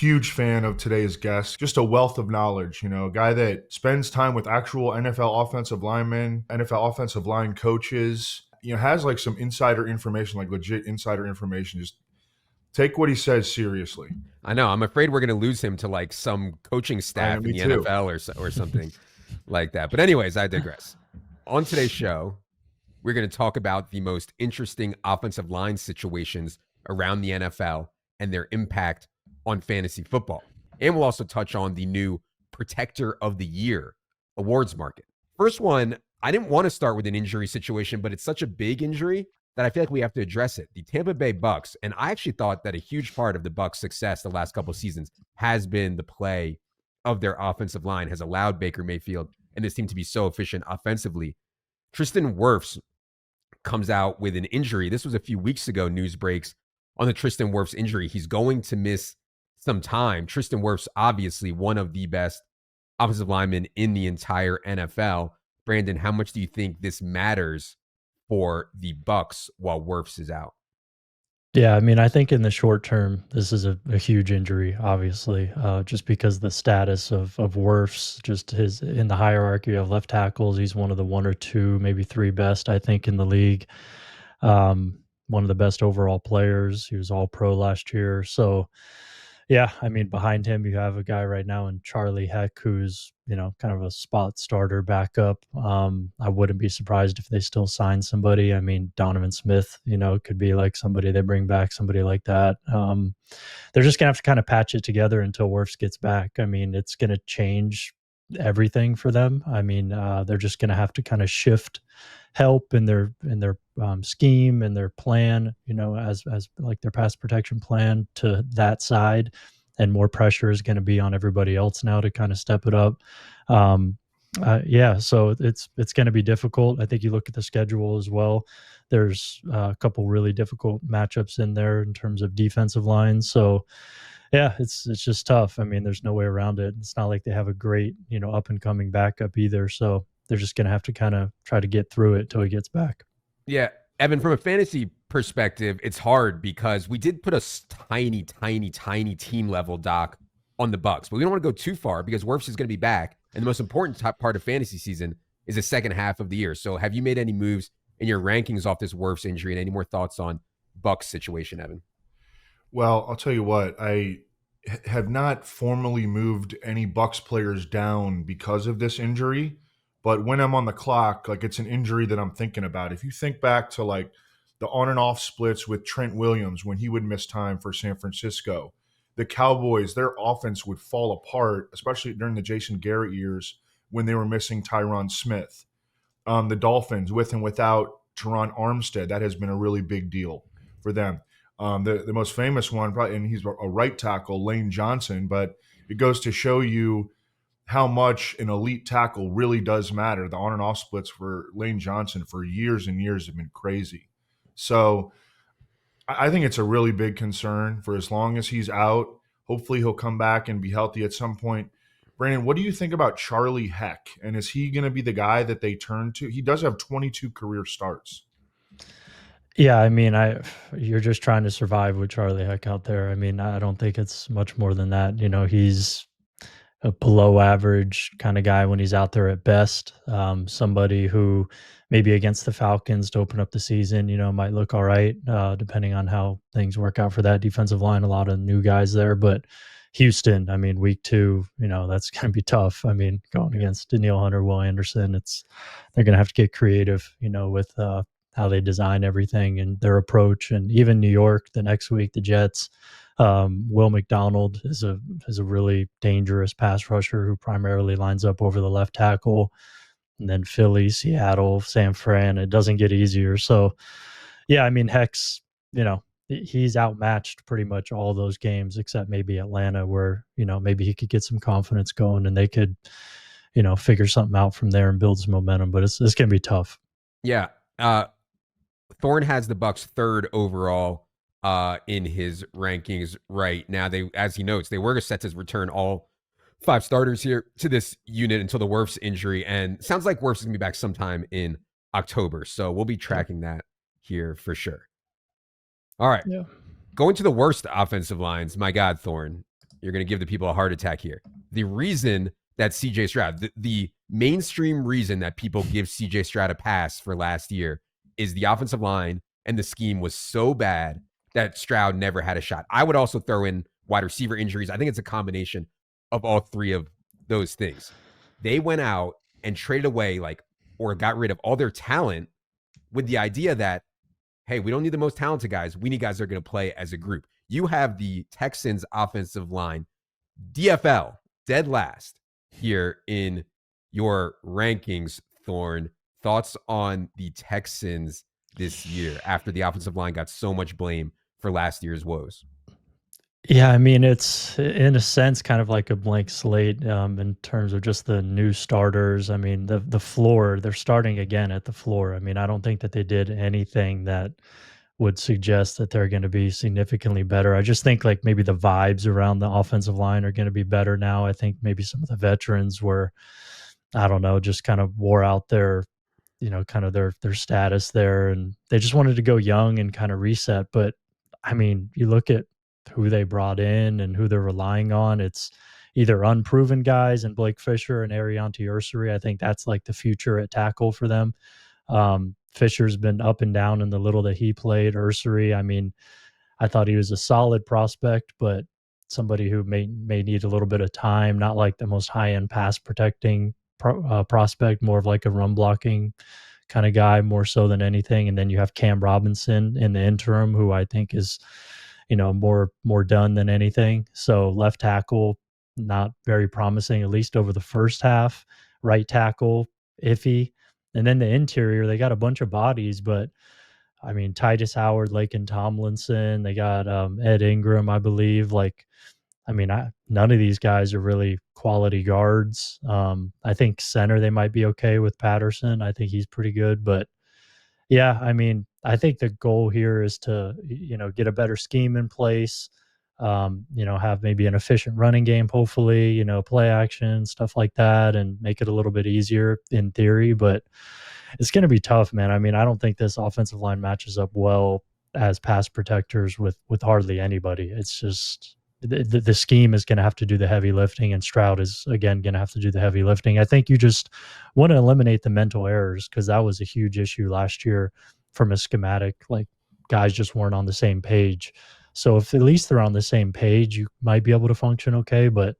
huge fan of today's guest. Just a wealth of knowledge, a guy that spends time with actual NFL offensive linemen, NFL offensive line coaches, has like some insider information, like legit insider information. Just take what he says seriously. I know. I'm afraid we're going to lose him to like some coaching staff in the too. NFL or something like that. But anyways, I digress. On today's show, we're going to talk about the most interesting offensive line situations around the NFL and their impact on fantasy football. And we'll also touch on the new Protector of the Year awards market. First one, I didn't want to start with an injury situation, but it's such a big injury that I feel like we have to address it. The Tampa Bay Bucs, and I actually thought that a huge part of the Bucs' success the last couple of seasons has been the play of their offensive line, has allowed Baker Mayfield and this team to be so efficient offensively. Tristan Wirfs comes out with an injury. This was a few weeks ago, news breaks on the Tristan Wirfs injury. He's going to miss some time. Tristan Wirfs, obviously one of the best offensive linemen in the entire NFL. Brandon, how much do you think this matters for the Bucs while Wirfs is out? Yeah, I mean, I think in the short term, this is a huge injury, obviously, just because the status of Wirfs, just his in the hierarchy of left tackles, he's one of the one or two, maybe three best, I think, in the league. One of the best overall players. He was all pro last year. So, yeah, I mean, behind him, you have a guy right now in Charlie Heck, who's, kind of a spot starter backup. I wouldn't be surprised if they still sign somebody. I mean, Donovan Smith, could be like somebody they bring back, somebody like that. They're just going to have to kind of patch it together until Wirfs gets back. I mean, it's going to change everything for them. I mean, they're just going to have to kind of shift help in their scheme and their plan, as like their pass protection plan to that side, and more pressure is going to be on everybody else now to kind of step it up. So it's going to be difficult. I think you look at the schedule as well. There's a couple really difficult matchups in there in terms of defensive lines. So yeah, it's just tough. I mean, there's no way around it. It's not like they have a great, up and coming backup either. So they're just going to have to kind of try to get through it till he gets back. Yeah. Evan, from a fantasy perspective, it's hard because we did put a tiny team level doc on the Bucs, but we don't want to go too far because Wirfs is going to be back. And the most important part of fantasy season is the second half of the year. So have you made any moves in your rankings off this Wirfs injury, and any more thoughts on Bucs situation, Evan? Well, I'll tell you what, I have not formally moved any Bucs players down because of this injury. But when I'm on the clock, like, it's an injury that I'm thinking about. If you think back to like the on and off splits with Trent Williams when he would miss time for San Francisco, the Cowboys, their offense would fall apart, especially during the Jason Garrett years when they were missing Tyron Smith. The Dolphins, with and without Teron Armstead, that has been a really big deal for them. The most famous one, probably, and he's a right tackle, Lane Johnson, but it goes to show you how much an elite tackle really does matter. The on and off splits for Lane Johnson for years and years have been crazy. So I think it's a really big concern for as long as he's out. Hopefully he'll come back and be healthy at some point. Brandon, what do you think about Charlie Heck? And is he going to be the guy that they turn to? He does have 22 career starts. Yeah, I mean, you're just trying to survive with Charlie Heck out there. I mean, I don't think it's much more than that. He's a below average kind of guy when he's out there at best. Somebody who maybe against the Falcons to open up the season, might look all right, depending on how things work out for that defensive line. A lot of new guys there, but Houston, I mean, week 2, that's going to be tough. I mean, going against Danielle Hunter, Will Anderson, they're going to have to get creative, with how they design everything and their approach. And even New York, the next week, the Jets. Will McDonald is a really dangerous pass rusher who primarily lines up over the left tackle. And then Philly, Seattle, San Fran, it doesn't get easier. So, yeah, I mean, Heck's, he's outmatched pretty much all those games except maybe Atlanta, where, maybe he could get some confidence going and they could, figure something out from there and build some momentum. But it's going to be tough. Yeah. Thorn has the Bucs 3rd overall in his rankings right now. They, as he notes, they were set to return all 5 starters here to this unit until the Wirfs injury, and sounds like Wirfs is gonna be back sometime in October. So we'll be tracking that here for sure. All right, going to the worst offensive lines. My God, Thorn, you're going to give the people a heart attack here. The reason that CJ Stroud, the mainstream reason that people give CJ Stroud a pass for last year is the offensive line and the scheme was so bad that Stroud never had a shot. I would also throw in wide receiver injuries. I think it's a combination of all three of those things. They went out and traded away or got rid of all their talent with the idea that, hey, we don't need the most talented guys. We need guys that are going to play as a group. You have the Texans offensive line, DFL, dead last here in your rankings, Thorn. Thoughts on the Texans this year after the offensive line got so much blame for last year's woes? Yeah, I mean, it's in a sense kind of like a blank slate in terms of just the new starters. I mean, the floor, they're starting again at the floor. I mean, I don't think that they did anything that would suggest that they're going to be significantly better. I just think like maybe the vibes around the offensive line are going to be better now. I think maybe some of the veterans were, I don't know, just kind of wore out their, kind of their status there, and they just wanted to go young and kind of reset. But I mean, you look at who they brought in and who they're relying on. It's either unproven guys and Blake Fisher and Ariante Ursary. I think that's like the future at tackle for them. Fisher's been up and down in the little that he played. Ursary, I mean, I thought he was a solid prospect, but somebody who may need a little bit of time, not like the most high-end pass protecting prospect, more of like a run blocking kind of guy more so than anything. And then you have Cam Robinson in the interim, who I think is, more done than anything. So left tackle, not very promising, at least over the first half. Right tackle, iffy. And then the interior, they got a bunch of bodies, but I mean, Titus Howard, Laken Tomlinson, they got Ed Ingram, I believe. None of these guys are really quality guards. I think center, they might be okay with Patterson. I think he's pretty good, but yeah, I mean, I think the goal here is to, get a better scheme in place, have maybe an efficient running game, hopefully, play action, stuff like that, and make it a little bit easier in theory. But it's going to be tough, man. I mean, I don't think this offensive line matches up well as pass protectors with hardly anybody. It's just the scheme is going to have to do the heavy lifting, and Stroud is, again, going to have to do the heavy lifting. I think you just want to eliminate the mental errors, because that was a huge issue last year from a schematic. Like, guys just weren't on the same page. So if at least they're on the same page, you might be able to function okay. But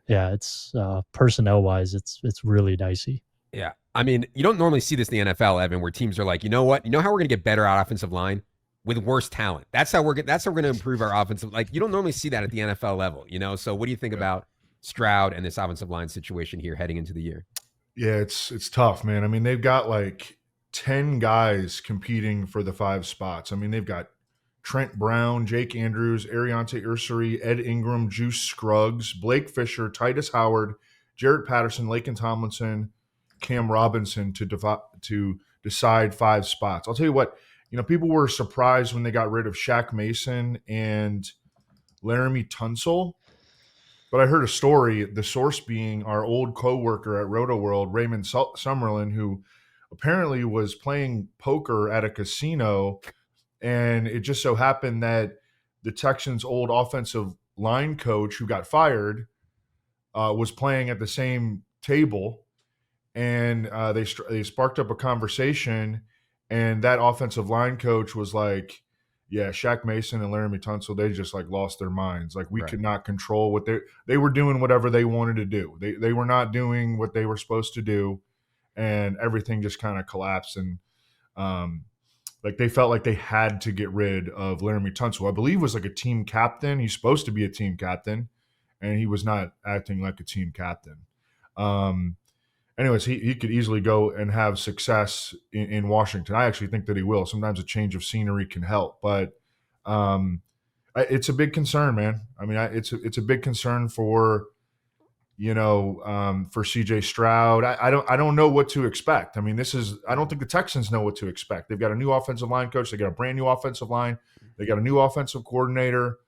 yeah, it's personnel-wise, it's really dicey. Yeah. I mean, you don't normally see this in the NFL, Evan, where teams are like, you know what? You know how we're going to get better at offensive line? With worse talent. That's how we're going to improve our offensive. Like, you don't normally see that at the NFL level, So what do you think about Stroud and this offensive line situation here heading into the year? Yeah, it's tough, man. I mean, they've got like 10 guys competing for the 5 spots. I mean, they've got Trent Brown, Jake Andrews, Ariante Ursary, Ed Ingram, Juice Scruggs, Blake Fisher, Titus Howard, Jarrett Patterson, Laken Tomlinson, Cam Robinson to decide 5 spots. I'll tell you what, people were surprised when they got rid of Shaq Mason and Laramie Tunsil. But I heard a story, the source being our old coworker at Roto World, Raymond Summerlin, who apparently was playing poker at a casino. And it just so happened that the Texans' old offensive line coach, who got fired, was playing at the same table. And they sparked up a conversation. And that offensive line coach was like, yeah, Shaq Mason and Laramie Tunsil, they just like lost their minds. Like, we could not control what they were doing whatever they wanted to do. They were not doing what they were supposed to do, and everything just kind of collapsed. And they felt like they had to get rid of Laramie Tunsil. I believe was like a team captain. He's supposed to be a team captain, and he was not acting like a team captain. Anyways, he could easily go and have success in Washington. I actually think that he will. Sometimes a change of scenery can help, but it's a big concern, man. I mean, it's a big concern for for CJ Stroud. I don't know what to expect. I mean, I don't think the Texans know what to expect. They've got a new offensive line coach. They got a brand new offensive line. They got a new offensive coordinator.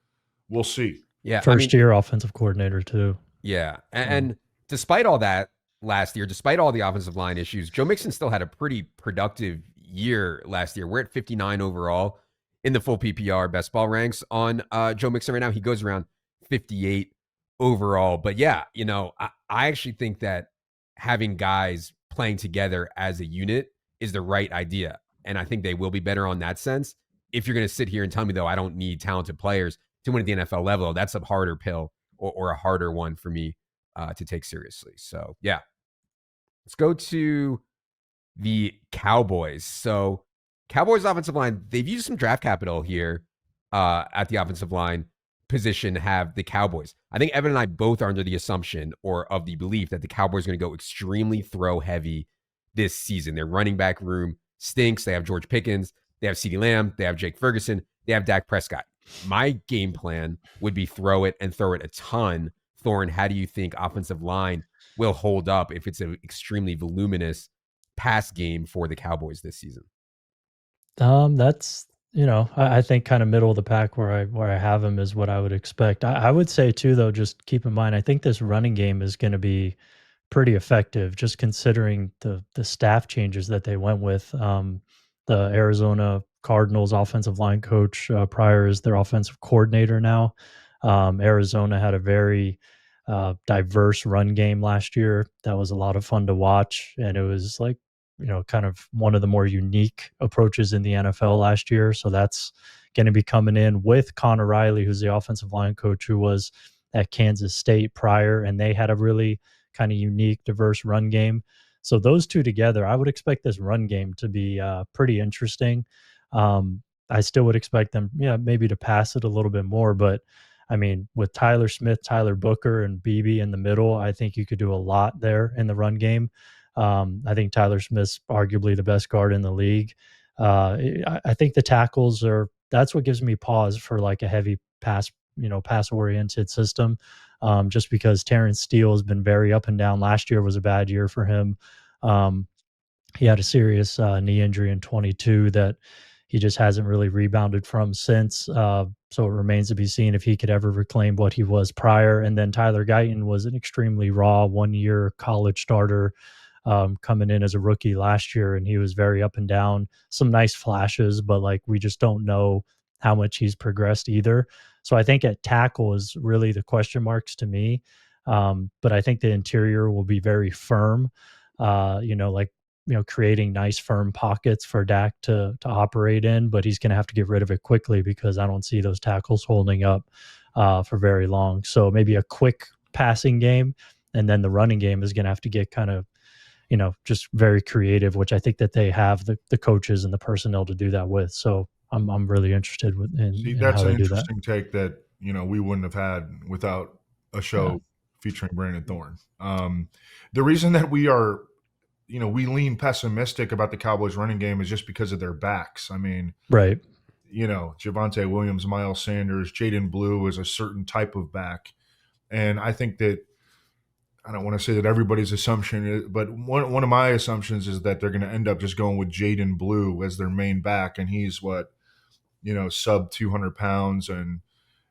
We'll see. Yeah, first year offensive coordinator too. Yeah, and despite all that. Last year, despite all the offensive line issues, Joe Mixon still had a pretty productive year last year. We're at 59 overall in the full PPR best ball ranks on Joe Mixon right now. He goes around 58 overall. But yeah, I actually think that having guys playing together as a unit is the right idea. And I think they will be better on that sense. If you're going to sit here and tell me, though, I don't need talented players to win at the NFL level, that's a harder pill or a harder one for me to take seriously. So, yeah. Let's go to the Cowboys. So, Cowboys offensive line, they've used some draft capital here at the offensive line position to have the Cowboys. I think Evan and I both are under the assumption or of the belief that the Cowboys are going to go extremely throw heavy this season. Their running back room stinks. They have George Pickens. They have CeeDee Lamb. They have Jake Ferguson. They have Dak Prescott. My game plan would be throw it and throw it a ton. Thorn, how do you think offensive line will hold up if it's an extremely voluminous pass game for the Cowboys this season? That's I think kind of middle of the pack where I have him is what I would expect. I would say too, though, just keep in mind, I think this running game is going to be pretty effective, just considering the staff changes that they went with. The Arizona Cardinals offensive line coach prior is their offensive coordinator now. Arizona had a very diverse run game last year. That was a lot of fun to watch, and it was like kind of one of the more unique approaches in the NFL last year. So that's going to be coming in with Connor Riley, who's the offensive line coach, who was at Kansas State prior, and they had a really kind of unique, diverse run game. So those two together, I would expect this run game to be pretty interesting. I still would expect them, maybe to pass it a little bit more, but I mean, with Tyler Smith, Tyler Booker, and BB in the middle, I think you could do a lot there in the run game. I think Tyler Smith's arguably the best guard in the league. I think the tackles that's what gives me pause for like a heavy pass oriented system. Just because Terrence Steele has been very up and down. Last year was a bad year for him. He had a serious knee injury in 22 that he just hasn't really rebounded from since. So it remains to be seen if he could ever reclaim what he was prior. And then Tyler Guyton was an extremely raw 1-year college starter coming in as a rookie last year, and he was very up and down. Some nice flashes, but like we just don't know how much he's progressed either. So I think at tackle is really the question marks to me. But I think the interior will be very firm. Creating nice firm pockets for Dak to operate in, but he's going to have to get rid of it quickly because I don't see those tackles holding up for very long. So maybe a quick passing game, and then the running game is going to have to get kind of just very creative, which I think that they have the coaches and the personnel to do that with. So I'm really interested in that's how an they do that. interesting take that we wouldn't have had without a show featuring Brandon Thorn. The reason that we are, we lean pessimistic about the Cowboys running game is just because of their backs. I mean, right. Javonte Williams, Miles Sanders, Jaden Blue is a certain type of back, and I think that. I don't want to say that everybody's assumption is, but one of my assumptions is that they're going to end up just going with Jaden Blue as their main back, and he's sub 200 pounds, and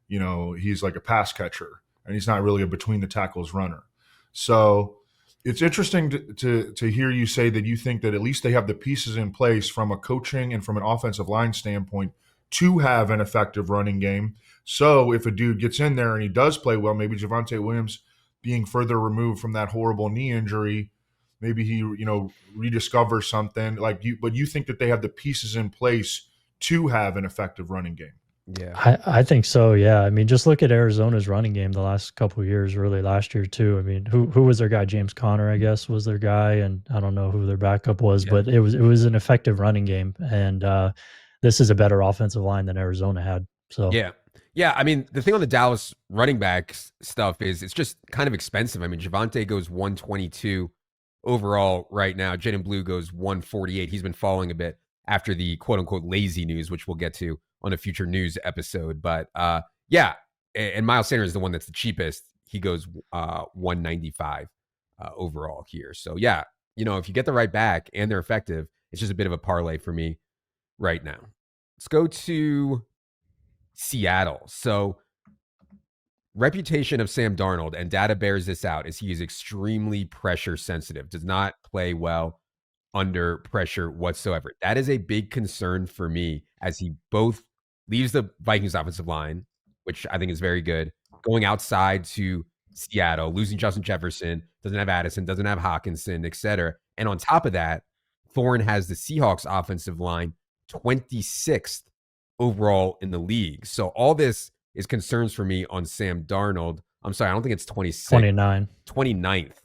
he's like a pass catcher, and he's not really a between the tackles runner. So it's interesting to hear you say that you think that at least they have the pieces in place from a coaching and from an offensive line standpoint to have an effective running game. So if a dude gets in there and he does play well, maybe Javonte Williams being further removed from that horrible knee injury, maybe he, rediscovers something but you think that they have the pieces in place to have an effective running game. Yeah, I think so. Yeah. I mean, just look at Arizona's running game the last couple of years, really last year too. I mean, who was their guy? James Conner, I guess, was their guy. And I don't know who their backup was, but it was an effective running game. And this is a better offensive line than Arizona had. So yeah. I mean, the thing on the Dallas running back stuff is it's just kind of expensive. I mean, Javonte goes 122 overall right now. Jaden Blue goes 148. He's been falling a bit after the quote unquote lazy news, which we'll get to on a future news episode. But and Miles Sanders is the one that's the cheapest. He goes 195 overall here. So yeah, if you get the right back and they're effective, it's just a bit of a parlay for me right now. Let's go to Seattle. So reputation of Sam Darnold, and data bears this out, is he is extremely pressure sensitive, does not play well under pressure whatsoever. That is a big concern for me as he both leaves the Vikings offensive line, which I think is very good, going outside to Seattle, losing Justin Jefferson, doesn't have Addison, doesn't have Hawkinson, etc. And on top of that, Thorne has the Seahawks offensive line 26th overall in the league. So all this is concerns for me on Sam Darnold. I'm sorry, I don't think it's 26th, 29. 29th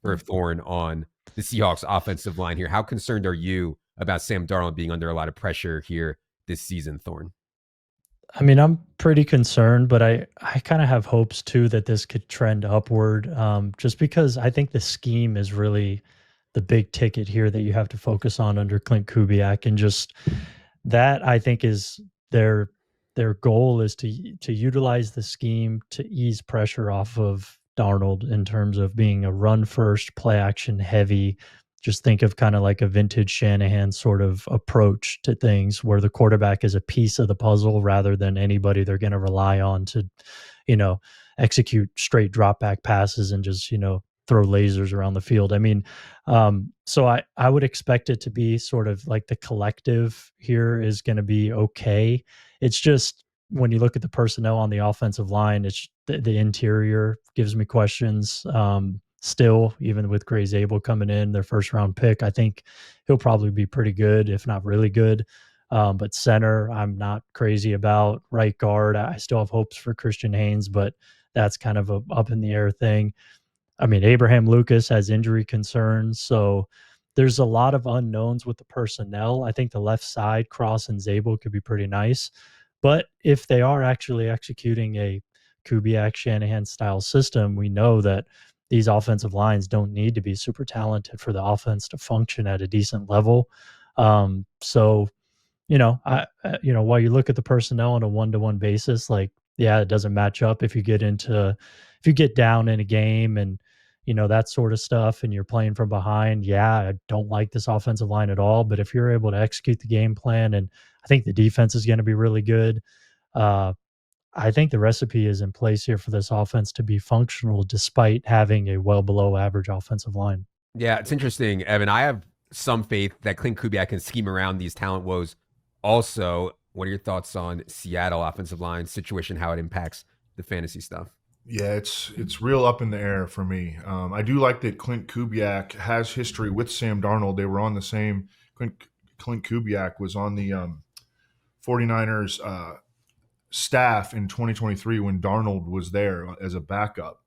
for Thorne on the Seahawks offensive line here. How concerned are you about Sam Darnold being under a lot of pressure here this season, Thorne? I mean, I'm pretty concerned, but I kind of have hopes too that this could trend upward. Just because I think the scheme is really the big ticket here that you have to focus on under Clint Kubiak, and just that I think is their their goal is to utilize the scheme to ease pressure off of Darnold in terms of being a run first, play action heavy. Just think of kind of like a vintage Shanahan sort of approach to things where the quarterback is a piece of the puzzle rather than anybody they're going to rely on to, you know, execute straight drop back passes and just, throw lasers around the field. I mean, so I would expect it to be sort of like the collective here is going to be okay. It's just when you look at the personnel on the offensive line, it's the interior gives me questions. Still, even with Gray Zabel coming in, their first round pick, I think he'll probably be pretty good, if not really good. But center, I'm not crazy about. Right guard, I still have hopes for Christian Haynes, but that's kind of a up in the air thing. I mean, Abraham Lucas has injury concerns, so there's a lot of unknowns with the personnel. I think the left side, Cross and Zabel, could be pretty nice. But if they are actually executing a Kubiak Shanahan style system, we know that these offensive lines don't need to be super talented for the offense to function at a decent level. So while you look at the personnel on a one-to-one basis, like, yeah, it doesn't match up if you get down in a game and, that sort of stuff and you're playing from behind. Yeah, I don't like this offensive line at all. But if you're able to execute the game plan, and I think the defense is going to be really good, uh, I think the recipe is in place here for this offense to be functional despite having a well below average offensive line. Yeah, it's interesting, Evan. I have some faith that Clint Kubiak can scheme around these talent woes. Also, what are your thoughts on Seattle offensive line situation, how it impacts the fantasy stuff? Yeah, it's real up in the air for me. I do like that Clint Kubiak has history with Sam Darnold. They were on the same. Clint Kubiak was on the 49ers staff in 2023 when Darnold was there as a backup.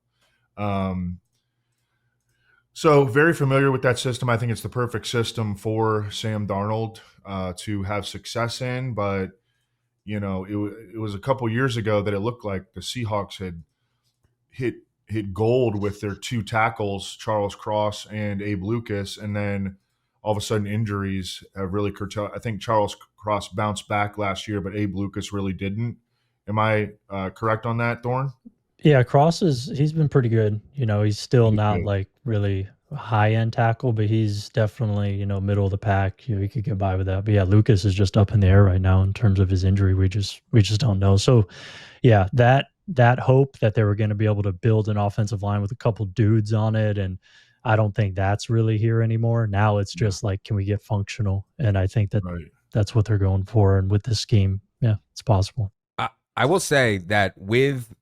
So very familiar with that system. I think it's the perfect system for Sam Darnold to have success in. But it was a couple years ago that it looked like the Seahawks had hit gold with their two tackles, Charles Cross and Abe Lucas, and then all of a sudden injuries have really curtailed. I think Charles Cross bounced back last year, but Abe Lucas really didn't. Am I correct on that, Thorne? Yeah, he's been pretty good. He's still He's not good. like really a high end tackle, but he's definitely, middle of the pack. He could get by with that. But yeah, Lucas is just up in the air right now in terms of his injury. We just don't know. So yeah, that hope that they were going to be able to build an offensive line with a couple dudes on it, and I don't think that's really here anymore. Now it's Yeah, just like, can we get functional? And I think that right. that's what they're going for. And with this scheme, yeah, it's possible. I will say that with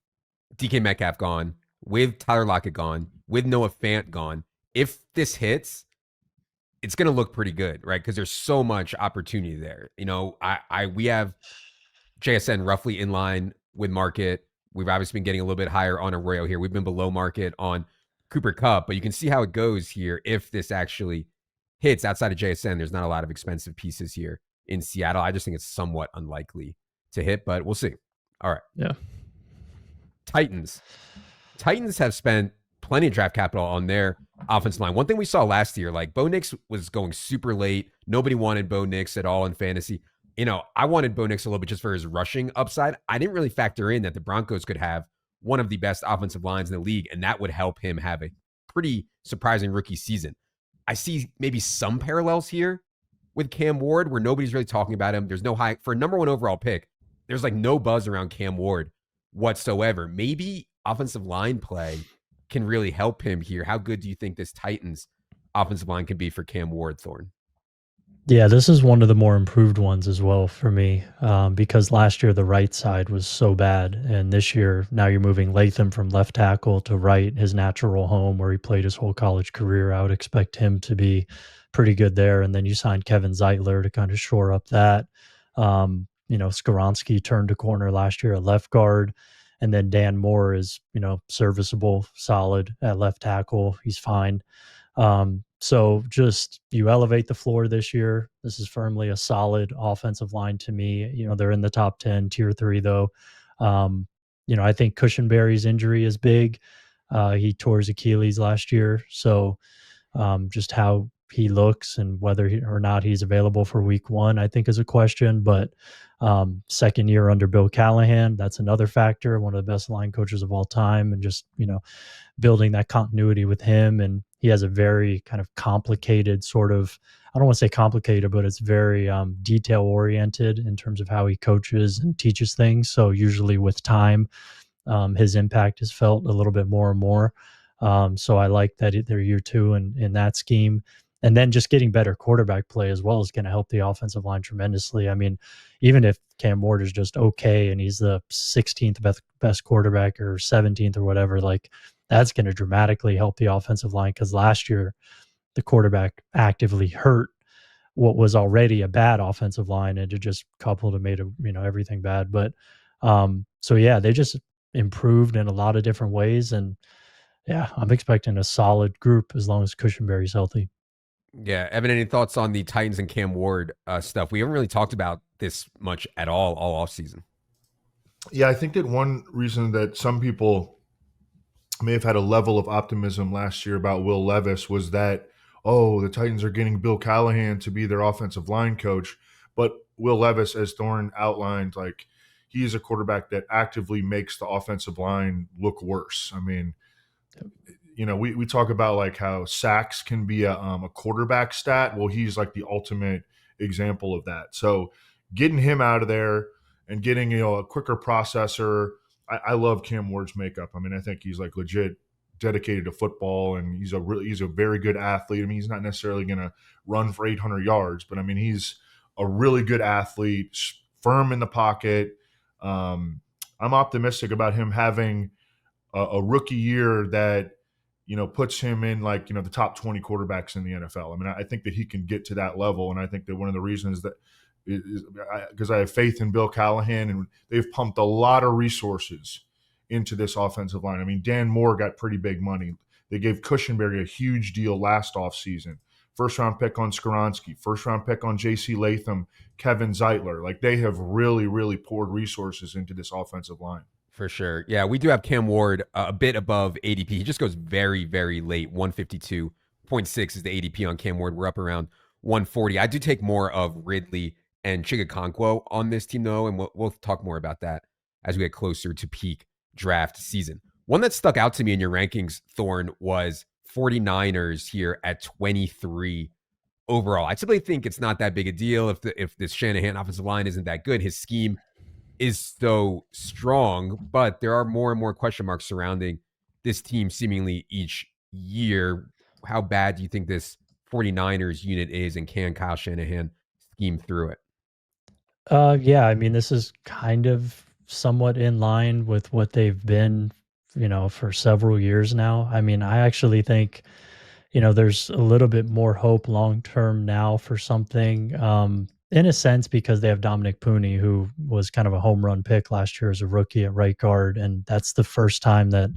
DK Metcalf gone, with Tyler Lockett gone, with Noah Fant gone, if this hits, it's going to look pretty good, right? Because there's so much opportunity there. We have JSN roughly in line with market. We've obviously been getting a little bit higher on Arroyo here. We've been below market on Cooper Kupp, but you can see how it goes here if this actually hits. Outside of JSN, there's not a lot of expensive pieces here in Seattle. I just think it's somewhat unlikely to hit, but we'll see. All right. Yeah. Titans. Titans have spent plenty of draft capital on their offensive line. One thing we saw last year, like Bo Nix was going super late. Nobody wanted Bo Nix at all in fantasy. I wanted Bo Nix a little bit just for his rushing upside. I didn't really factor in that the Broncos could have one of the best offensive lines in the league, and that would help him have a pretty surprising rookie season. I see maybe some parallels here with Cam Ward where nobody's really talking about him. There's no high for a number one overall pick. There's like no buzz around Cam Ward whatsoever. Maybe offensive line play can really help him here. How good do you think this Titans offensive line can be for Cam Ward, Thorne? Yeah, this is one of the more improved ones as well for me, because last year the right side was so bad, and this year now you're moving Latham from left tackle to right, his natural home where he played his whole college career. I would expect him to be pretty good there, and then you signed Kevin Zeitler to kind of shore up that. Skoronski turned a corner last year at left guard, and then Dan Moore is serviceable, solid at left tackle. He's fine. So just you elevate the floor this year. This is firmly a solid offensive line to me. They're in the top 10, tier 3 though. I think Cushionberry's injury is big. He tore his Achilles last year. So just how he looks and whether or not he's available for week 1, I think is a question. But second year under Bill Callahan, that's another factor. One of the best line coaches of all time, and just building that continuity with him. And he has a very kind of complicated sort of, I don't want to say complicated, but it's very detail oriented in terms of how he coaches and teaches things. So usually with time, his impact is felt a little bit more and more. So I like that they're year 2 in that scheme. And then just getting better quarterback play as well is going to help the offensive line tremendously. I mean, even if Cam Ward is just okay and he's the 16th best quarterback or 17th or whatever, like that's going to dramatically help the offensive line, because last year the quarterback actively hurt what was already a bad offensive line, and it just coupled and made everything bad. But so yeah, they just improved in a lot of different ways, and yeah, I'm expecting a solid group as long as Cushionberry's healthy. Yeah, Evan, any thoughts on the Titans and Cam Ward stuff? We haven't really talked about this much at all offseason. Yeah, I think that one reason that some people may have had a level of optimism last year about Will Levis was that, oh, the Titans are getting Bill Callahan to be their offensive line coach. But Will Levis, as Thorn outlined, like he is a quarterback that actively makes the offensive line look worse. I mean, we talk about like how sacks can be a quarterback stat. Well, he's like the ultimate example of that. So getting him out of there and getting a quicker processor. I love Cam Ward's makeup. I mean, I think he's like legit dedicated to football, and he's a very good athlete. I mean, he's not necessarily going to run for 800 yards, but I mean, he's a really good athlete, firm in the pocket. I'm optimistic about him having a rookie year that puts him in like the top 20 quarterbacks in the NFL. I mean, I think that he can get to that level, and I think that one of the reasons that is because I have faith in Bill Callahan, and they've pumped a lot of resources into this offensive line. I mean, Dan Moore got pretty big money. They gave Cushionberry a huge deal last offseason. First round pick on Skoronski, first round pick on J.C. Latham, Kevin Zeitler. Like they have really, really poured resources into this offensive line. For sure. Yeah, we do have Cam Ward a bit above ADP. He just goes very, very late. 152.6 is the ADP on Cam Ward. We're up around 140. I do take more of Ridley and Chigakonkwo on this team, though, and we'll talk more about that as we get closer to peak draft season. One that stuck out to me in your rankings, Thorn, was 49ers here at 23 overall. I simply think it's not that big a deal if this Shanahan offensive line isn't that good. His scheme is so strong, but there are more and more question marks surrounding this team seemingly each year. How bad do you think this 49ers unit is, and can Kyle Shanahan scheme through it? Yeah, I mean, this is kind of somewhat in line with what they've been, for several years now. I mean, I actually think, there's a little bit more hope long term now for something, in a sense, because they have Dominic Pooney, who was kind of a home run pick last year as a rookie at right guard, and that's the first time that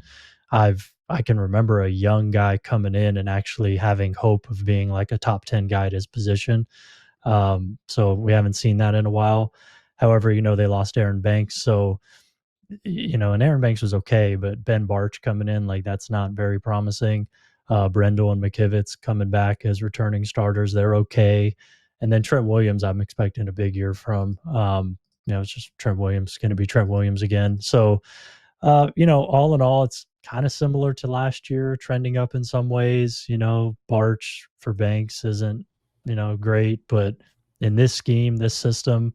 I can remember a young guy coming in and actually having hope of being like a top 10 guy at his position. So we haven't seen that in a while. However, they lost Aaron Banks. So, and Aaron Banks was okay, but Ben Barch coming in, like that's not very promising. Brendel and McKivitz coming back as returning starters. They're okay. And then Trent Williams, I'm expecting a big year from. It's just Trent Williams going to be Trent Williams again. So, all in all, it's kind of similar to last year, trending up in some ways. Barch for Banks isn't, great, but in this scheme, this system,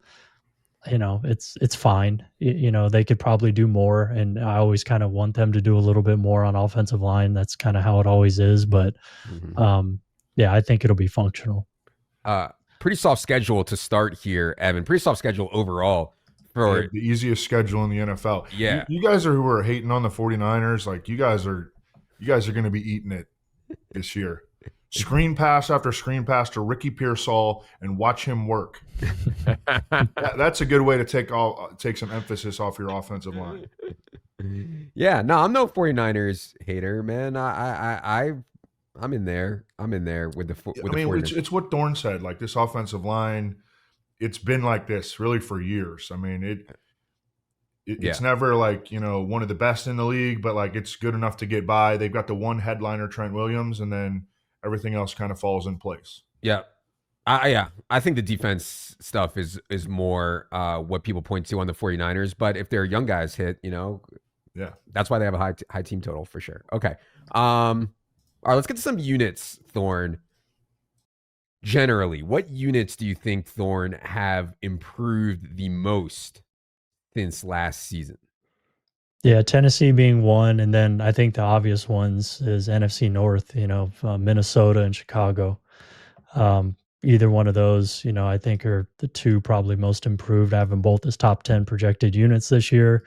it's fine. They could probably do more, and I always kind of want them to do a little bit more on offensive line. That's kind of how it always is, but yeah, I think it'll be functional. Pretty soft schedule to start here, Evan. Pretty soft schedule overall for the easiest schedule in the NFL. Yeah. You guys who are hating on the 49ers, like you guys are going to be eating it this year. Screen pass after screen pass to Ricky Pearsall and watch him work. That's a good way to take some emphasis off your offensive line. Yeah, no, I'm no 49ers hater, man. I'm in there. I'm in there with the. With it's what Thorn said. Like this offensive line, it's been like this really for years. I mean, it's never like one of the best in the league, but like it's good enough to get by. They've got the one headliner, Trent Williams, and then everything else kind of falls in place. Yeah. I think the defense stuff is more what people point to on the 49ers. But if their young guys hit, yeah, that's why they have a high team total for sure. Okay. All right, let's get to some units, Thorn. Generally, what units do you think, Thorn, have improved the most since last season? Yeah, Tennessee being one, and then I think the obvious ones is NFC North, Minnesota and Chicago. Either one of those, I think are the two probably most improved. I have them both as top 10 projected units this year.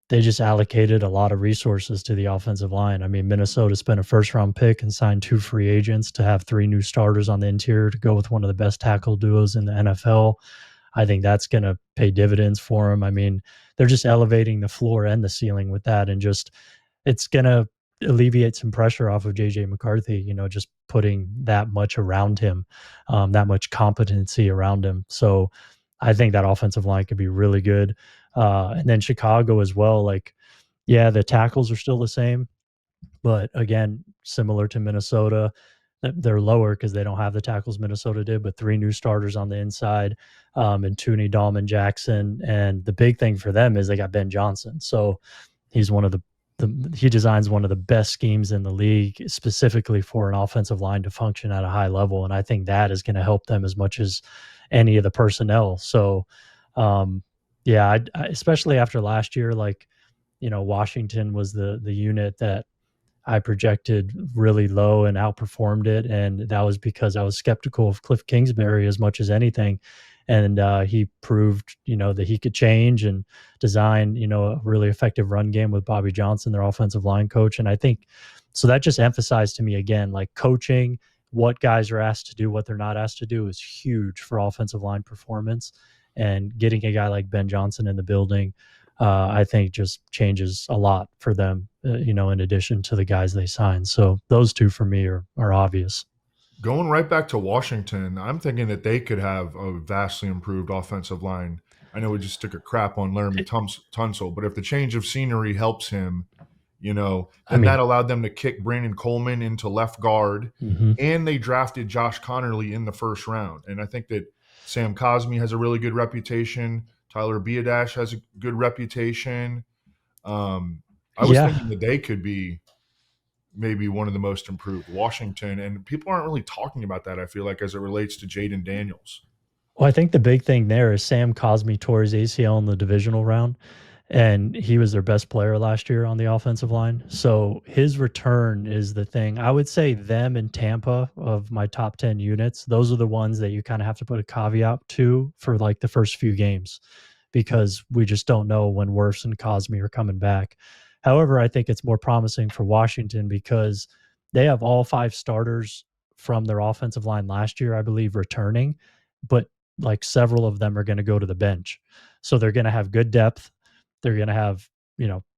They just allocated a lot of resources to the offensive line. I mean, Minnesota spent a first-round pick and signed 2 free agents to have 3 new starters on the interior to go with one of the best tackle duos in the NFL. I think that's going to pay dividends for them. I mean, they're just elevating the floor and the ceiling with that, and just it's going to alleviate some pressure off of JJ McCarthy, just putting that much around him, that much competency around him. So I think that offensive line could be really good. And then Chicago as well. Like, yeah, the tackles are still the same, but again, similar to Minnesota, they're lower because they don't have the tackles Minnesota did, but 3 new starters on the inside, and Tooney, Dahlman, Jackson. And the big thing for them is they got Ben Johnson. So he's one of he designs one of the best schemes in the league specifically for an offensive line to function at a high level. And I think that is going to help them as much as any of the personnel. So, yeah, I especially after last year, like, Washington was the unit that I projected really low and outperformed it. And that was because I was skeptical of Cliff Kingsbury as much as anything. And he proved, that he could change and design, a really effective run game with Bobby Johnson, their offensive line coach. And I think, so that just emphasized to me again, like coaching, what guys are asked to do, what they're not asked to do is huge for offensive line performance. And getting a guy like Ben Johnson in the building, I think just changes a lot for them, in addition to the guys they signed. So those two for me are obvious. Going right back to Washington, I'm thinking that they could have a vastly improved offensive line. I know we just took a crap on Laramie Tunsil, but if the change of scenery helps him, then that allowed them to kick Brandon Coleman into left guard, and they drafted Josh Connerly in the first round. And I think that Sam Cosmi has a really good reputation. Tyler Biadasz has a good reputation. I was thinking that they could be maybe one of the most improved. Washington, and people aren't really talking about that, I feel like, as it relates to Jaden Daniels. Well, I think the big thing there is Sam Cosmi tore his ACL in the divisional round, and he was their best player last year on the offensive line. So his return is the thing. I would say them and Tampa of my top 10 units, those are the ones that you kind of have to put a caveat to for like the first few games, because we just don't know when Wirfs and Cosmi are coming back. However, I think it's more promising for Washington because they have all 5 starters from their offensive line last year, I believe, returning, but like several of them are going to go to the bench. So they're going to have good depth. They're going to have,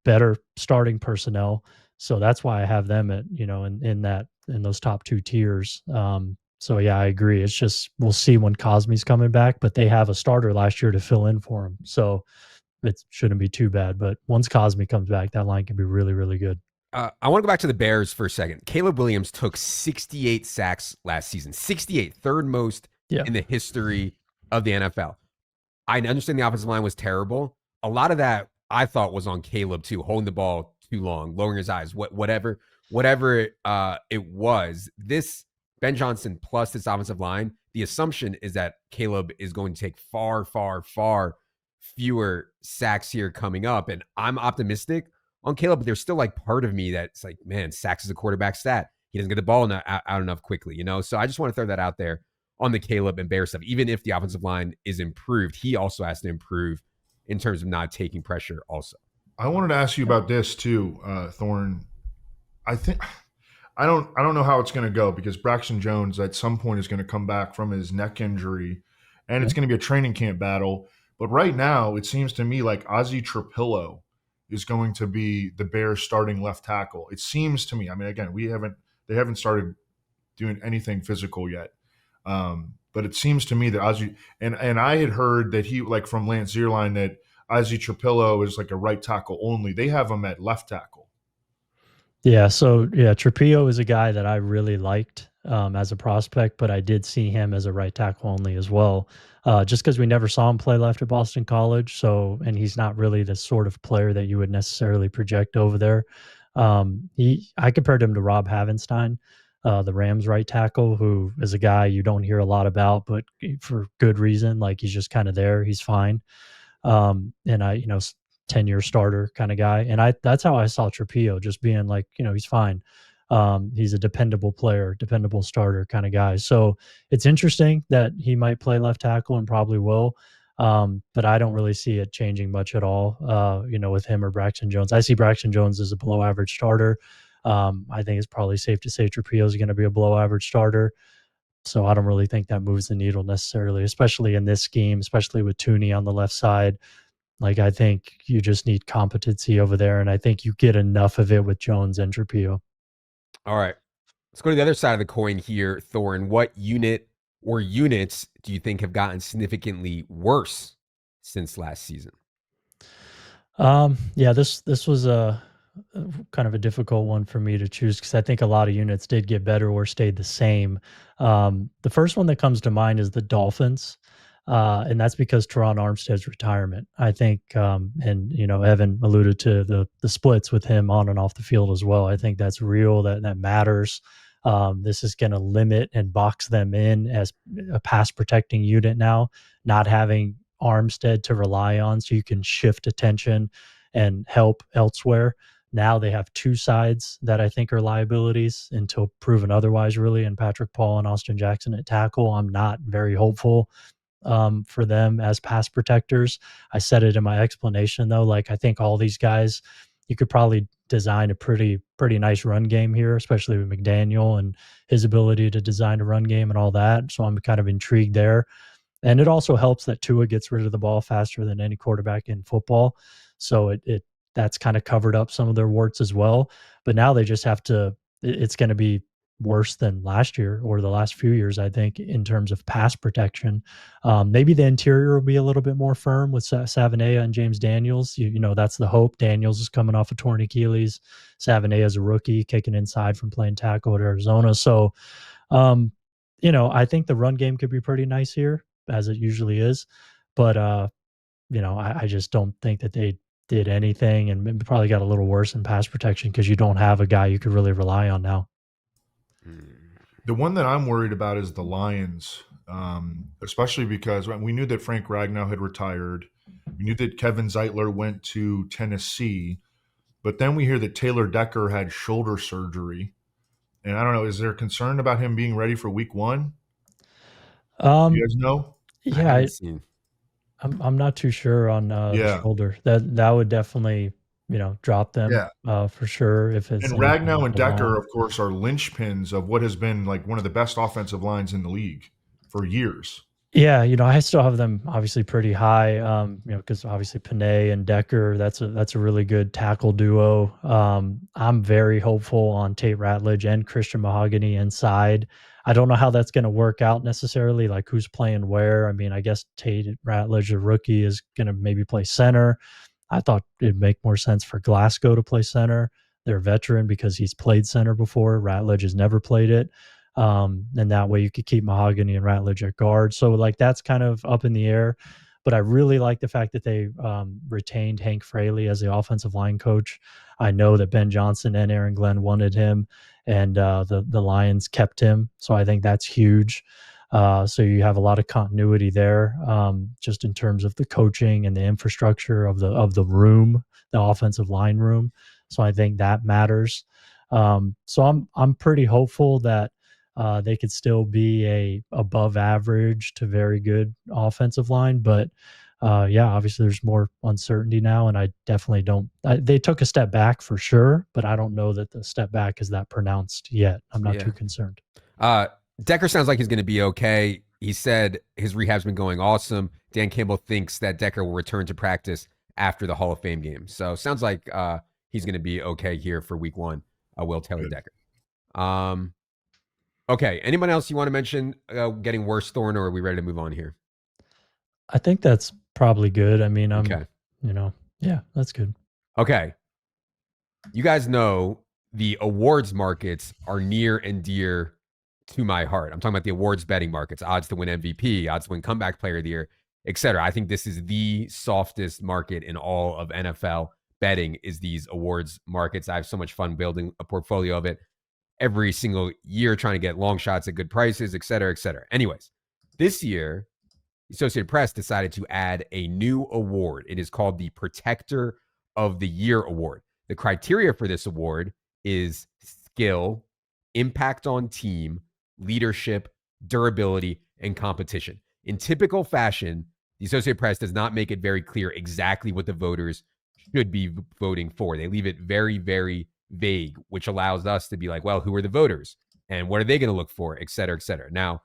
better starting personnel. So that's why I have them at, in those top 2 tiers. So yeah, I agree. It's just, we'll see when Cosmi's coming back, but they have a starter last year to fill in for him. So it shouldn't be too bad. But once Cosmi comes back, that line can be really, really good. I want to go back to the Bears for a second. Caleb Williams took 68 sacks last season, 68, third most in the history of the NFL. I understand the offensive line was terrible. A lot of that I thought was on Caleb too, holding the ball too long, lowering his eyes, whatever it was. This Ben Johnson plus this offensive line, the assumption is that Caleb is going to take far, far, far fewer sacks here coming up. And I'm optimistic on Caleb, but there's still like part of me that's like, man, sacks is a quarterback stat. He doesn't get the ball out enough quickly, So I just want to throw that out there on the Caleb and Bear stuff. Even if the offensive line is improved, he also has to improve in terms of not taking pressure also. I wanted to ask you about this too, Thorn. I think I don't know how it's going to go because Braxton Jones at some point is going to come back from his neck injury, and it's going to be a training camp battle. But right now, it seems to me like Ozzie Trapillo is going to be the Bears' starting left tackle. It seems to me. I mean, again, they haven't started doing anything physical yet, but it seems to me that Ozzie and I had heard that he like from Lance Zierlein that Ozzie Trapillo is like a right tackle only. They have him at left tackle. Yeah, so yeah, Trapillo is a guy that I really liked as a prospect, but I did see him as a right tackle only as well, just because we never saw him play left at Boston College. So, and he's not really the sort of player that you would necessarily project over there. I compared him to Rob Havenstein, the Rams right tackle, who is a guy you don't hear a lot about, but for good reason. Like he's just kind of there, he's fine. And 10-year starter kind of guy. And that's how I saw Trapillo, just being like, he's fine. He's a dependable player, dependable starter kind of guy. So it's interesting that he might play left tackle and probably will. But I don't really see it changing much at all, with him or Braxton Jones. I see Braxton Jones as a below average starter. I think it's probably safe to say Trapillo is going to be a below average starter. So I don't really think that moves the needle necessarily, especially in this scheme, especially with Tooney on the left side. Like, I think you just need competency over there, and I think you get enough of it with Jones and Trapillo. All right. Let's go to the other side of the coin here, Thorn. What unit or units do you think have gotten significantly worse since last season? Yeah, this was a kind of a difficult one for me to choose because I think a lot of units did get better or stayed the same. The first one that comes to mind is the Dolphins. And that's because Teron Armstead's retirement. I think, and Evan alluded to the splits with him on and off the field as well. I think that's real. That matters. This is going to limit and box them in as a pass protecting unit now, not having Armstead to rely on, so you can shift attention and help elsewhere. Now they have two sides that I think are liabilities until proven otherwise, really, and Patrick Paul and Austin Jackson at tackle. I'm not very hopeful for them as pass protectors. I said it in my explanation though. Like I think all these guys, you could probably design a pretty nice run game here, especially with McDaniel and his ability to design a run game and all that. So I'm kind of intrigued there. And it also helps that Tua gets rid of the ball faster than any quarterback in football. So it that's kind of covered up some of their warts as well. But now they just have to. It's going to be worse than last year or the last few years, I think, in terms of pass protection. Maybe the interior will be a little bit more firm with Savanea and James Daniels. That's the hope. Daniels is coming off a torn Achilles. Savanea is a rookie kicking inside from playing tackle at Arizona. So, I think the run game could be pretty nice here, as it usually is. But, I just don't think that they did anything and probably got a little worse in pass protection because you don't have a guy you could really rely on now. The one that I'm worried about is the Lions, especially because we knew that Frank Ragnow had retired. We knew that Kevin Zeitler went to Tennessee. But then we hear that Taylor Decker had shoulder surgery. And I don't know, is there concern about him being ready for week 1? You guys know? Yeah, I'm not too sure on the shoulder. That would definitely drop them for sure. If it's and Ragnow and Decker, of course, are linchpins of what has been like one of the best offensive lines in the league for years. Yeah, I still have them obviously pretty high, because obviously Panay and Decker, that's a really good tackle duo. I'm very hopeful on Tate Ratledge and Christian Mahogany inside. I don't know how that's going to work out necessarily, like who's playing where. I mean, I guess Tate Ratledge, a rookie, is going to maybe play center. I thought it'd make more sense for Glasgow to play center. They're a veteran because he's played center before. Ratledge has never played it. And that way you could keep Mahogany and Ratledge at guard. So like that's kind of up in the air. But I really like the fact that they retained Hank Fraley as the offensive line coach. I know that Ben Johnson and Aaron Glenn wanted him, and the Lions kept him. So I think that's huge. So you have a lot of continuity there, just in terms of the coaching and the infrastructure of the room, the offensive line room. So I think that matters. So I'm pretty hopeful that They could still be a above average to very good offensive line, but yeah, obviously there's more uncertainty now, and I definitely don't. They took a step back for sure, but I don't know that the step back is that pronounced yet. I'm not Yeah. too concerned. Decker sounds like he's going to be okay. He said his rehab's been going awesome. Dan Campbell thinks that Decker will return to practice after the Hall of Fame game. So sounds like he's going to be okay here for week 1. Will Taylor Good. Decker. Okay. Anyone else you want to mention getting worse, Thorn, or are we ready to move on here? I think that's probably good. I mean, Okay. Yeah, that's good. Okay. You guys know the awards markets are near and dear to my heart. I'm talking about the awards betting markets, odds to win MVP, odds to win comeback player of the year, etc. I think this is the softest market in all of NFL betting is these awards markets. I have so much fun building a portfolio of it every single year, trying to get long shots at good prices, etc., etc. Anyways, this year, the Associated Press decided to add a new award. It is called the Protector of the Year Award. The criteria for this award is skill, impact on team, leadership, durability, and competition. In typical fashion, the Associated Press does not make it very clear exactly what the voters should be voting for. They leave it very, very vague, which allows us to be like, well, who are the voters? And what are they going to look for, et cetera, et cetera. Now,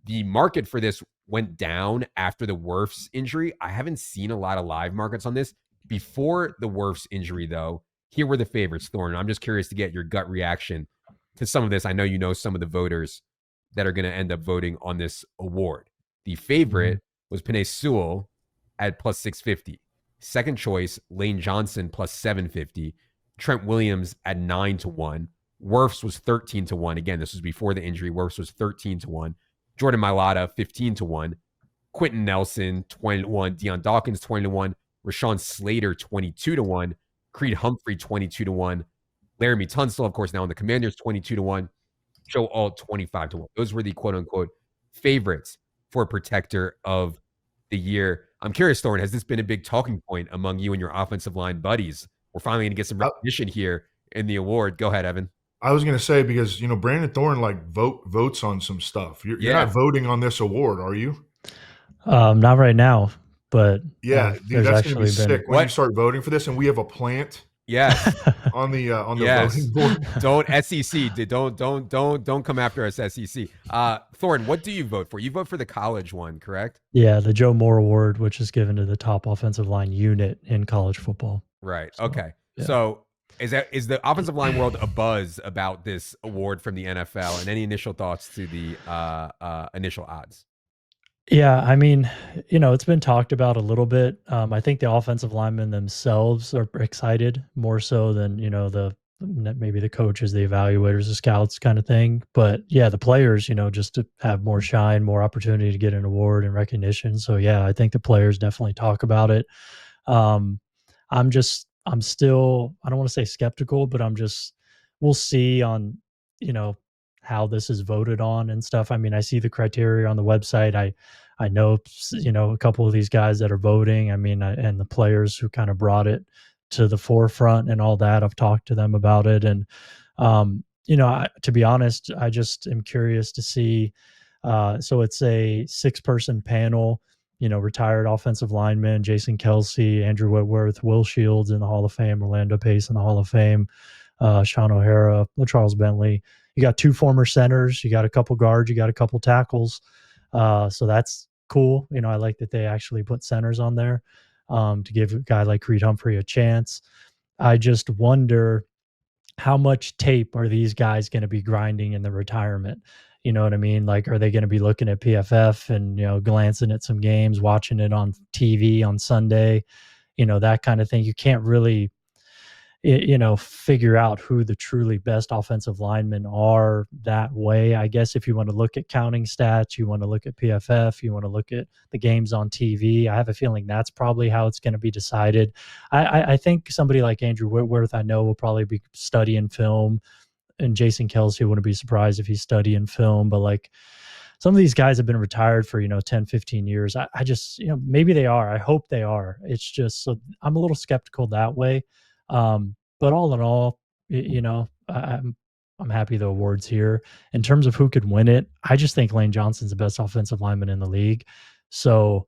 the market for this went down after the Wirfs injury. I haven't seen a lot of live markets on this. Before the Wirfs injury, though, here were the favorites, Thorne. I'm just curious to get your gut reaction to some of this. I know you know some of the voters that are going to end up voting on this award. The favorite was Penei Sewell at plus 650. Second choice, Lane Johnson plus 750. Trent Williams at 9-1. Wirfs was 13-1. Again, this was before the injury. Wirfs was 13-1. Jordan Mailata, 15-1. Quentin Nelson, 20-1. Deion Dawkins, 20-1. Rashawn Slater, 22-1. Creed Humphrey, 22-1. Laramie Tunsil, of course, now in the Commanders, 22-1. Joe Alt, 25-1. Those were the quote-unquote favorites for Protector of the Year. I'm curious, Thorne, has this been a big talking point among you and your offensive line buddies? We're finally going to get some recognition here in the award. Go ahead, Evan. I was going to say, because, Brandon Thorn votes on some stuff. You're not voting on this award, are you? Not right now, but yeah, dude, that's going to be sick when you start voting for this, and we have a plant. Yes. on the voting board. Don't SEC. Don't come after us, SEC. Thorne, what do you vote for? You vote for the college one, correct? Yeah, the Joe Moore Award, which is given to the top offensive line unit in college football. Right. So, okay. Yeah. So is the offensive line world abuzz about this award from the NFL? And any initial thoughts to the initial odds? Yeah, I mean, it's been talked about a little bit. I think the offensive linemen themselves are excited more so than, maybe the coaches, the evaluators, the scouts kind of thing. But yeah, the players, just to have more shine, more opportunity to get an award and recognition. So yeah, I think the players definitely talk about it. I'm still, I don't want to say skeptical, but we'll see on, how this is voted on and stuff. I mean, I see the criteria on the website. I know, a couple of these guys that are voting. I mean, and the players who kind of brought it to the forefront and all that. I've talked to them about it. And, to be honest, I just am curious to see. So it's a 6-person panel, retired offensive linemen, Jason Kelsey, Andrew Whitworth, Will Shields in the Hall of Fame, Orlando Pace in the Hall of Fame, Sean O'Hara, Charles Bentley. You got 2 former centers, you got a couple guards, you got a couple tackles. So that's cool. I like that they actually put centers on there to give a guy like Creed Humphrey a chance. I just wonder how much tape are these guys going to be grinding in the retirement? You know what I mean? Like, are they going to be looking at PFF and, glancing at some games, watching it on TV on Sunday, that kind of thing? You can't really, figure out who the truly best offensive linemen are that way. I guess if you want to look at counting stats, you want to look at PFF, you want to look at the games on TV. I have a feeling that's probably how it's going to be decided. I think somebody like Andrew Whitworth, I know, will probably be studying film, and Jason Kelsey, wouldn't be surprised if he's studying film, but like some of these guys have been retired for, 10, 15 years. I just, maybe they are. I hope they are. It's just, so I'm a little skeptical that way. But all in all, I'm happy the award's here. In terms of who could win it, I just think Lane Johnson's the best offensive lineman in the league. So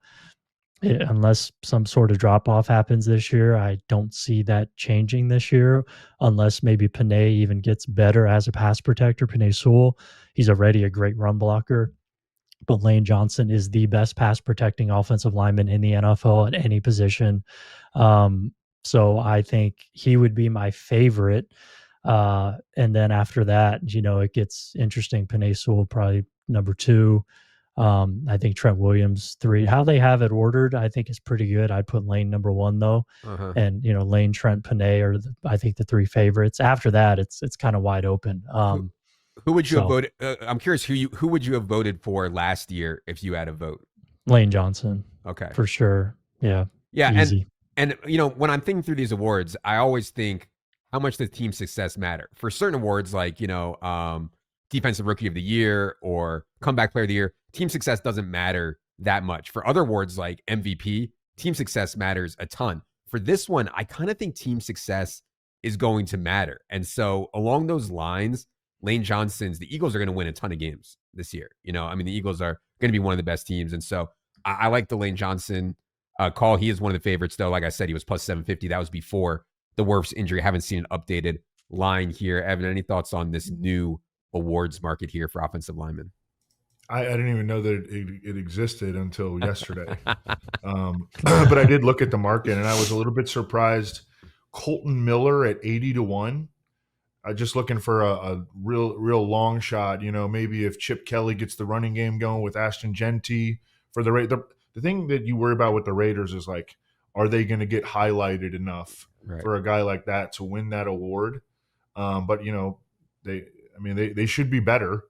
unless some sort of drop off happens this year, I don't see that changing this year, unless maybe Panay even gets better as a pass protector. Panay Sewell, he's already a great run blocker, but Lane Johnson is the best pass protecting offensive lineman in the NFL at any position. So I think he would be my favorite. And then after that, it gets interesting. Panay Sewell probably number 2. I think Trent Williams 3. How they have it ordered, I think is pretty good. I'd put Lane number 1 though, and Lane, Trent, Panay are I think the 3 favorites. After that, it's kind of wide open. Who would you have voted? I'm curious who would you have voted for last year if you had a vote? Lane Johnson. Okay, for sure. Yeah. Easy. And when I'm thinking through these awards, I always think how much does team success matter? For certain awards, like Defensive Rookie of the Year or Comeback Player of the Year, team success doesn't matter that much. For other awards like MVP, team success matters a ton. For this one, I kind of think team success is going to matter. And so along those lines, Lane Johnson's, the Eagles are going to win a ton of games this year. The Eagles are going to be one of the best teams. And so I like the Lane Johnson call. He is one of the favorites, though. Like I said, he was plus 750. That was before the Wirfs injury. I haven't seen an updated line here. Evan, any thoughts on this new awards market here for offensive linemen? I didn't even know that it existed until yesterday. But I did look at the market, and I was a little bit surprised. Colton Miller at 80-1. Just looking for a real long shot. Maybe if Chip Kelly gets the running game going with Ashton Genty for the Raiders. The thing that you worry about with the Raiders is, like, are they going to get highlighted enough for a guy like that to win that award? But they should be better.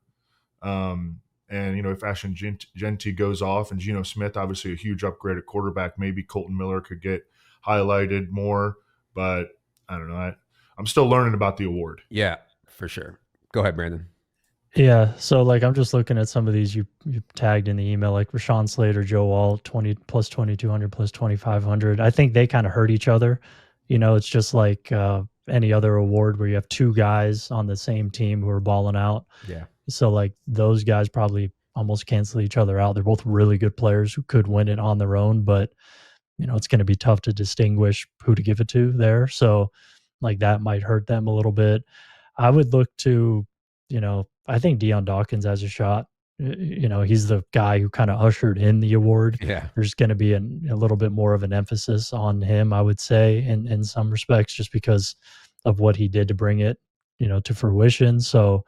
And if Ashton Genty goes off and Geno Smith, obviously a huge upgrade at quarterback, maybe Colton Miller could get highlighted more. But I don't know. I'm still learning about the award. Yeah, for sure. Go ahead, Brandon. Yeah, so I'm just looking at some of these you tagged in the email, like Rashawn Slater, Joe Alt, 20 plus 2,200 plus 2,500. I think they kind of hurt each other. It's just like any other award where you have 2 guys on the same team who are balling out. Yeah. So those guys probably almost cancel each other out. They're both really good players who could win it on their own, but it's going to be tough to distinguish who to give it to there. So that might hurt them a little bit. I would look to, I think Deion Dawkins has a shot. He's the guy who kind of ushered in the award. Yeah. There's going to be a little bit more of an emphasis on him, I would say, in some respects, just because of what he did to bring it, to fruition. So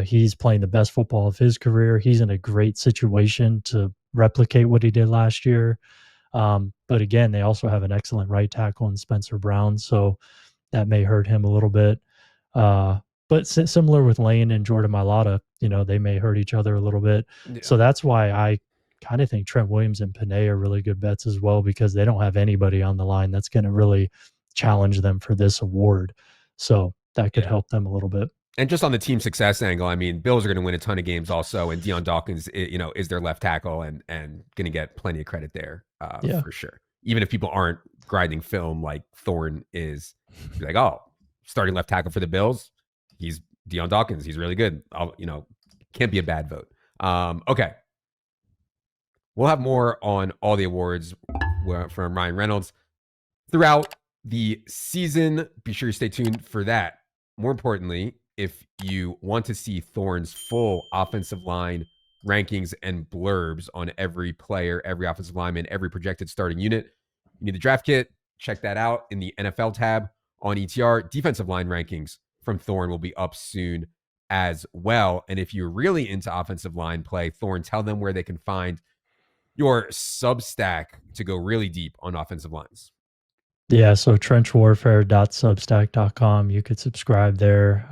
he's playing the best football of his career. He's in a great situation to replicate what he did last year. But again, they also have an excellent right tackle in Spencer Brown. So that may hurt him a little bit. But similar with Lane and Jordan Mailata, they may hurt each other a little bit. Yeah. So that's why I kind of think Trent Williams and Panay are really good bets as well, because they don't have anybody on the line that's going to really challenge them for this award. So that could help them a little bit. And just on the team success angle, Bills are going to win a ton of games also, and Deion Dawkins, is their left tackle and going to get plenty of credit there for sure. Even if people aren't grinding film like Thorn is, you're like, oh, starting left tackle for the Bills, he's Deion Dawkins. He's really good. Can't be a bad vote. Okay. We'll have more on all the awards from Ryan Reynolds throughout the season. Be sure you stay tuned for that. More importantly, if you want to see Thorn's full offensive line rankings and blurbs on every player, every offensive lineman, every projected starting unit, you need the draft kit. Check that out in the NFL tab on ETR. Defensive line rankings from Thorn will be up soon as well. And if you're really into offensive line play, Thorn, tell them where they can find your Substack to go really deep on offensive lines. Yeah, so trenchwarfare.substack.com. You could subscribe there.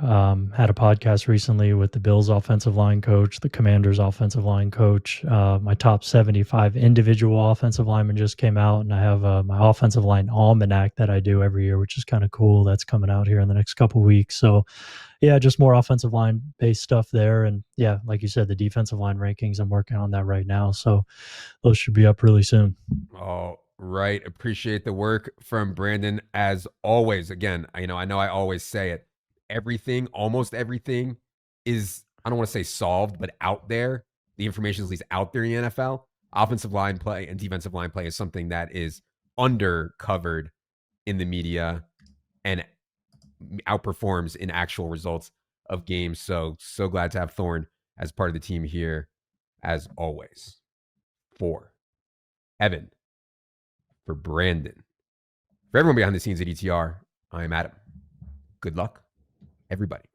Had a podcast recently with the Bills offensive line coach, the Commanders offensive line coach. My top 75 individual offensive linemen just came out, and I have my offensive line almanac that I do every year, which is kind of cool. That's coming out here in the next couple of weeks. So yeah, just more offensive line based stuff there. And yeah, like you said, the defensive line rankings, I'm working on that right now. So those should be up really soon. Oh, right. Appreciate the work from Brandon as always. Again, I know I always say it. everything, almost everything is, I don't want to say solved, but out there. The information is at least out there in the NFL. Offensive line play and defensive line play is something that is undercovered in the media and outperforms in actual results of games. So glad to have Thorn as part of the team here, as always. For Evan, for Brandon, for everyone behind the scenes at ETR, I am Adam. Good luck, everybody.